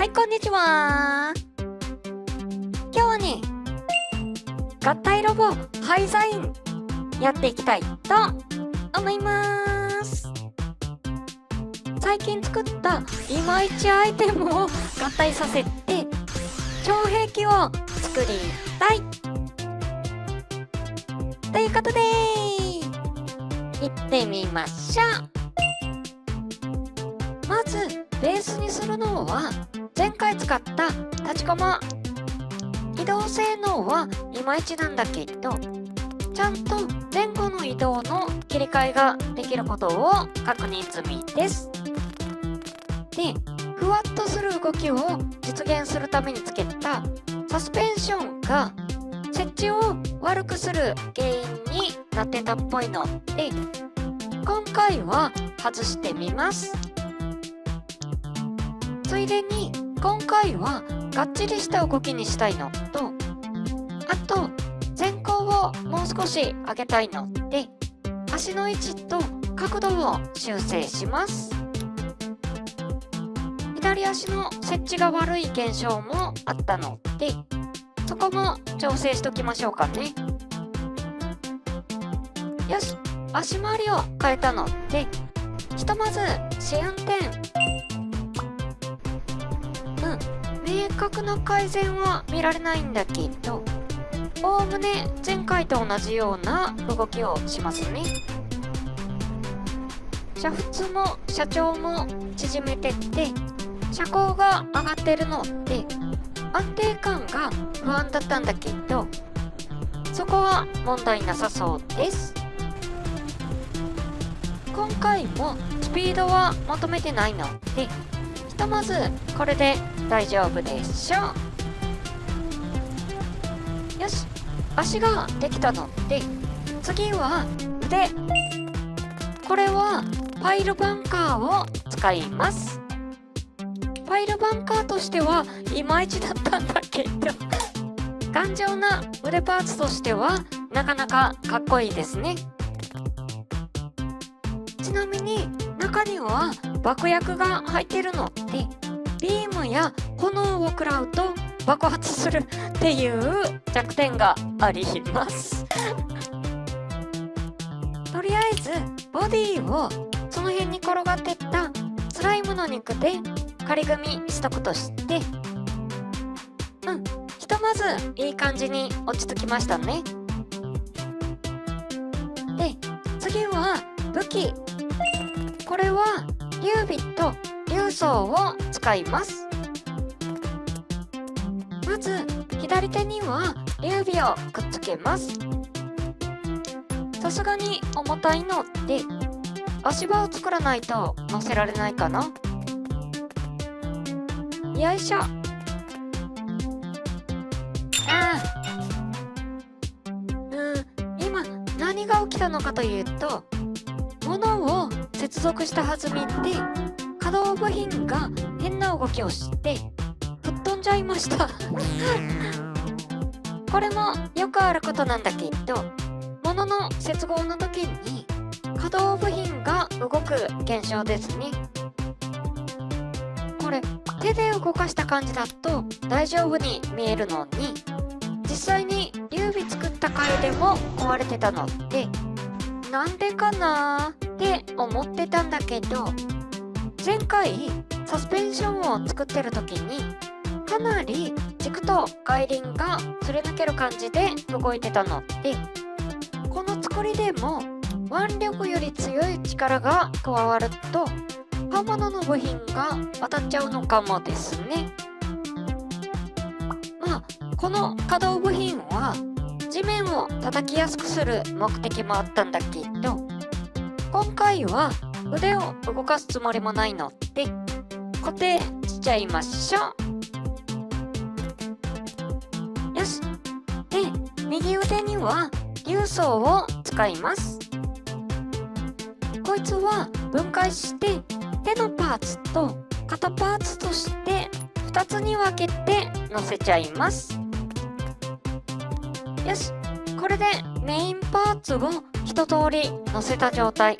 はい、こんにちは。今日はね、合体ロボハイザインやっていきたいと思います。最近作ったいまいちアイテムを合体させて超兵器を作りたいということで行ってみましょう。まずベースにするのは前回使った立ちコマ。移動性能はいまいちなんだけど、ちゃんと前後の移動の切り替えができることを確認済みです。で、ふわっとする動きを実現するためにつけたサスペンションが設置を悪くする原因になってたっぽいので、今回は外してみます。ついでに今回はがっちりした動きにしたいのと、あと前後をもう少し上げたいので、足の位置と角度を修正します。左足の設置が悪い現象もあったので、そこも調整しときましょうかね。よし、足回りを変えたので、ひとまず試運転。明確な改善は見られないんだけど、おおむね前回と同じような動きをしますね。車腹も車長も縮めてって車高が上がってるので安定感が不安だったんだけど、そこは問題なさそうです。今回もスピードは求めてないので、ひとまずこれで大丈夫でしょう。よし、足ができたので次は腕。これはパイルバンカーを使います。パイルバンカーとしてはいまいちだったんだけど頑丈な腕パーツとしてはなかなかかっこいいですね。ちなみに中には爆薬が入っているので、ビームや炎を食らうと爆発するっていう弱点がありますとりあえずボディをその辺に転がってったスライムの肉で仮組みしとくとして、ひとまずいい感じに落ち着きましたね。で、次は武器。これは劉備と劉宗を使います。まず左手には劉備をくっつけます。さすがに重たいので足場を作らないと乗せられないかな。よいしょ。今何が起きたのかというと、物を接続した弾みで可動部品が変な動きをして吹っ飛んじゃいましたこれもよくあることなんだけど、物の接合の時に可動部品が動く現象ですね。これ手で動かした感じだと大丈夫に見えるのに、実際に劉備作った回でも壊れてたので、なんでかなーって思ってたんだけど、前回サスペンションを作ってる時にかなり軸と外輪がすり抜ける感じで動いてたので、この作りでも腕力より強い力が加わると刃物の部品が当たっちゃうのかもですね。この可動部品は地面を叩きやすくする目的もあったんだけど、今回は腕を動かすつもりもないので固定しちゃいましょう。よし。で、右腕には劉宗を使います。こいつは分解して手のパーツと肩パーツとして2つに分けて乗せちゃいます。よし、これでメインパーツを一通り乗せた状態。っ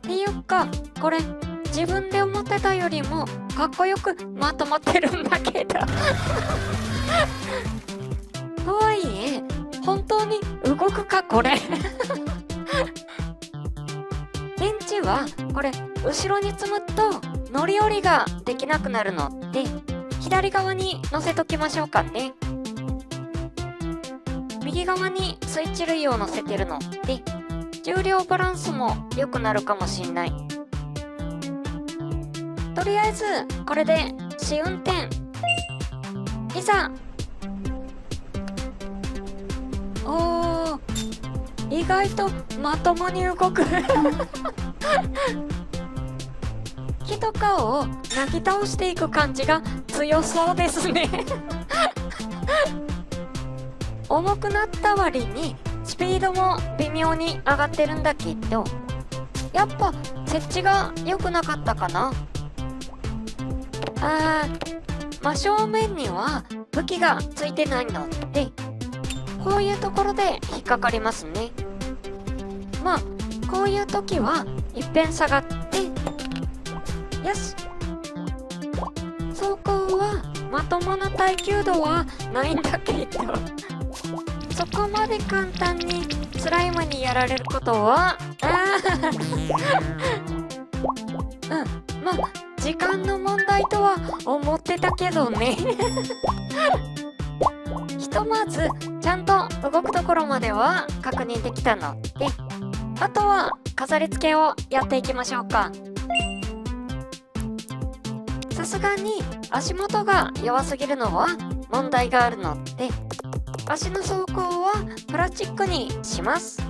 ていうか、これ自分で思ってたよりもかっこよくまとまってるんだけどとはいえ本当に動くかこれ電池はこれ後ろに積むと乗り降りができなくなるので左側に乗せときましょうかね。右側にスイッチ類を乗せてるので重量バランスも良くなるかもしんない。とりあえずこれで試運転いざ。おー、意外とまともに動く木とかをなぎ倒していく感じが強そうですね重くなった割にスピードも微妙に上がってるんだけどやっぱ設置が良くなかったかな。真正面には武器がついてないのでこういうところで引っかかりますね。まあこういう時はいっぺん下がってよし。走行はまともな耐久度はないんだけどそこまで簡単にスライムにやられることはまあ時間の問題とは思ってたけどねひとまずちゃんと動くところまでは確認できたのであとは飾り付けをやっていきましょうか。さすがに足元が弱すぎるのは問題があるので足の走行はプラスチックにします。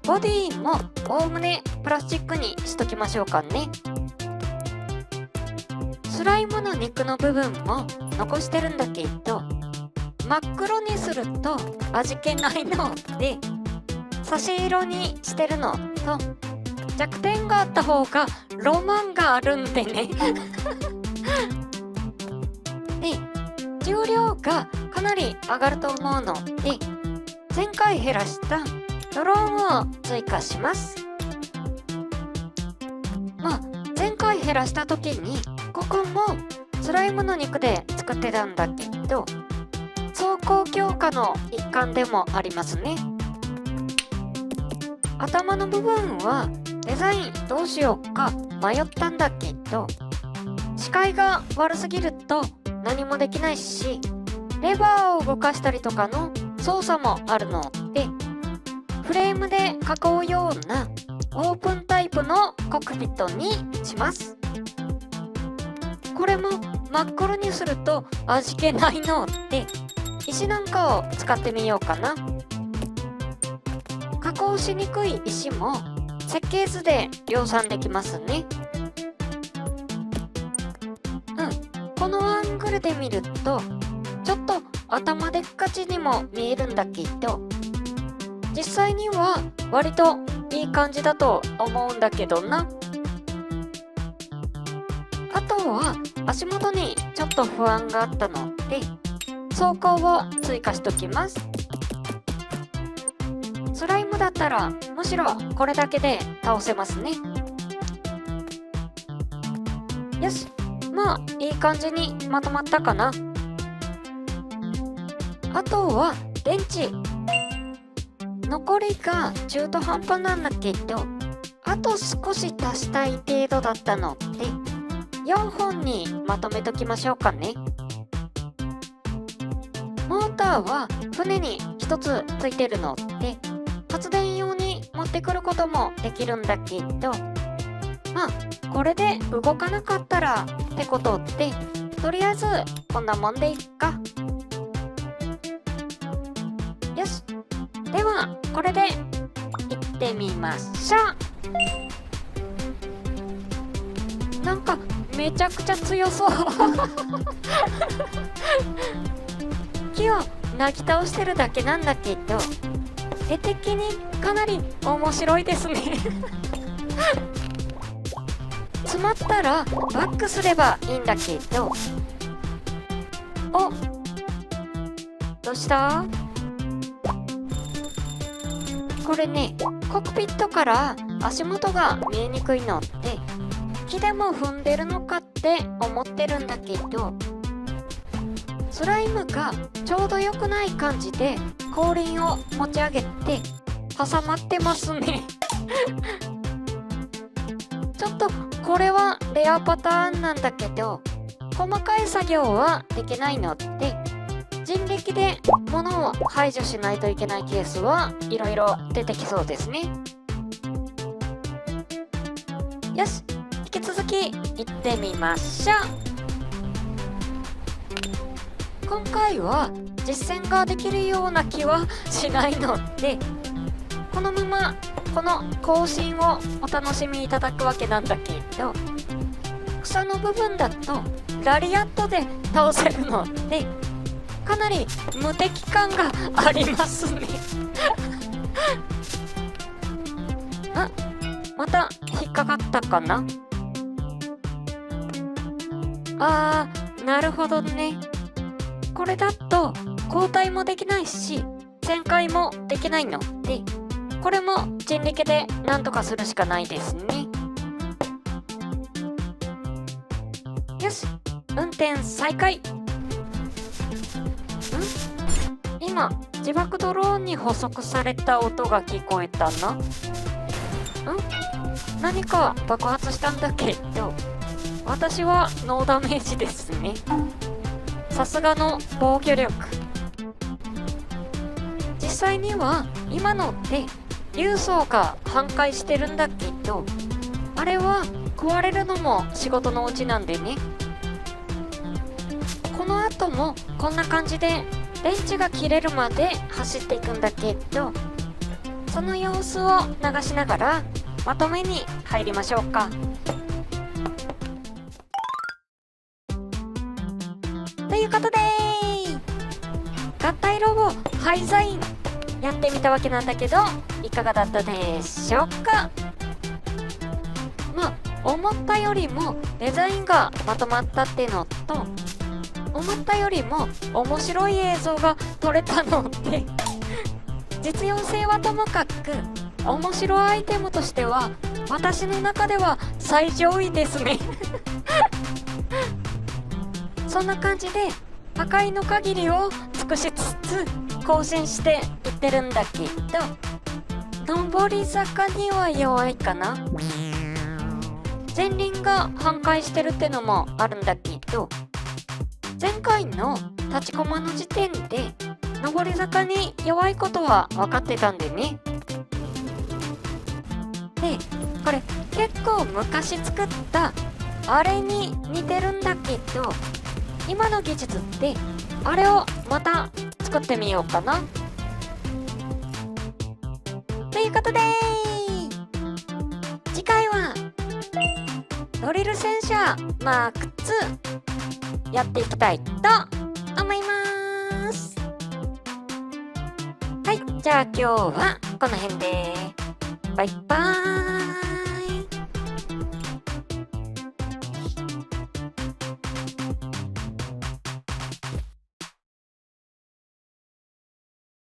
ボディもおおむねプラスチックにしときましょうかね。スライムの肉の部分も残してるんだけど真っ黒にすると味気ないので差し色にしてるのと弱点があった方がロマンがあるんでねで重量がかなり上がると思うので前回減らしたドローンを追加します。まあ前回減らした時にここもスライムの肉で作ってたんだけど走行強化の一環でもありますね。頭の部分はデザインどうしようか迷ったんだけど視界が悪すぎると何もできないしレバーを動かしたりとかの操作もあるのでフレームで囲うようなオープンタイプのコックピットにします。これも真っ黒にすると味気ないので石なんかを使ってみようかな。加工しにくい石も設計図で量産できますね。このアングルで見るとちょっと頭でっかちにも見えるんだけど実際には割といい感じだと思うんだけどな。あとは足元にちょっと不安があったので走行を追加しときます。スライムだったらむしろこれだけで倒せますね。よし、まあいい感じにまとまったかな。あとは電池残りが中途半端なんだけどあと少し足したい程度だったので4本にまとめときましょうかね。モーターは船に1つついてるので発電用に持ってくることもできるんだけどまあこれで動かなかったらってことでとりあえずこんなもんでいっか。よし、ではこれで行ってみましょう。なんかめちゃくちゃ強そう木をなぎ倒してるだけなんだけど絵的にかなり面白いですね詰まったらバックすればいいんだけどどうした？これね、コックピットから足元が見えにくいのって木でも踏んでるのかって思ってるんだけど、スライムがちょうど良くない感じで後輪を持ち上げて挟まってますねちょっとこれはレアパターンなんだけど、細かい作業はできないので人力で物を排除しないといけないケースはいろいろ出てきそうですね。よし、引き続き行ってみましょう。今回は実践ができるような気はしないので、このままこの更新をお楽しみいただくわけなんだけど、草の部分だとラリアットで倒せるのでかなり無敵感がありますねあ、また引っかかったかな。なるほどね。これだと交代もできないし旋回もできないので、これも人力でなんとかするしかないですね。よし、運転再開。今自爆ドローンに捕捉された音が聞こえたな。何か爆発したんだけど、私はノーダメージですね。さすがの防御力。実際には今のって輸送が半壊してるんだけど、あれは壊れるのも仕事のうちなんでね。この後もこんな感じで電池が切れるまで走っていくんだけど、その様子を流しながらまとめに入りましょうか。ということで合体ロボハイザインやってみたわけなんだけど、いかがだったでしょうか。思ったよりもデザインがまとまったってのと、思ったよりも面白い映像が撮れたので実用性はともかく面白いアイテムとしては私の中では最上位ですねそんな感じで破壊の限りを尽くしつつ更新していってるんだけど、上り坂には弱いかな。前輪が半壊してるってのもあるんだけど、前回の立ちコマの時点で上り坂に弱いことは分かってたんでね。で、これ結構昔作ったあれに似てるんだけど、今の技術ってあれをまた作ってみようかな。ということで次回はドリル戦車マーク2やっていきたいと思います。はい、じゃあ今日はこの辺でバイバーイ。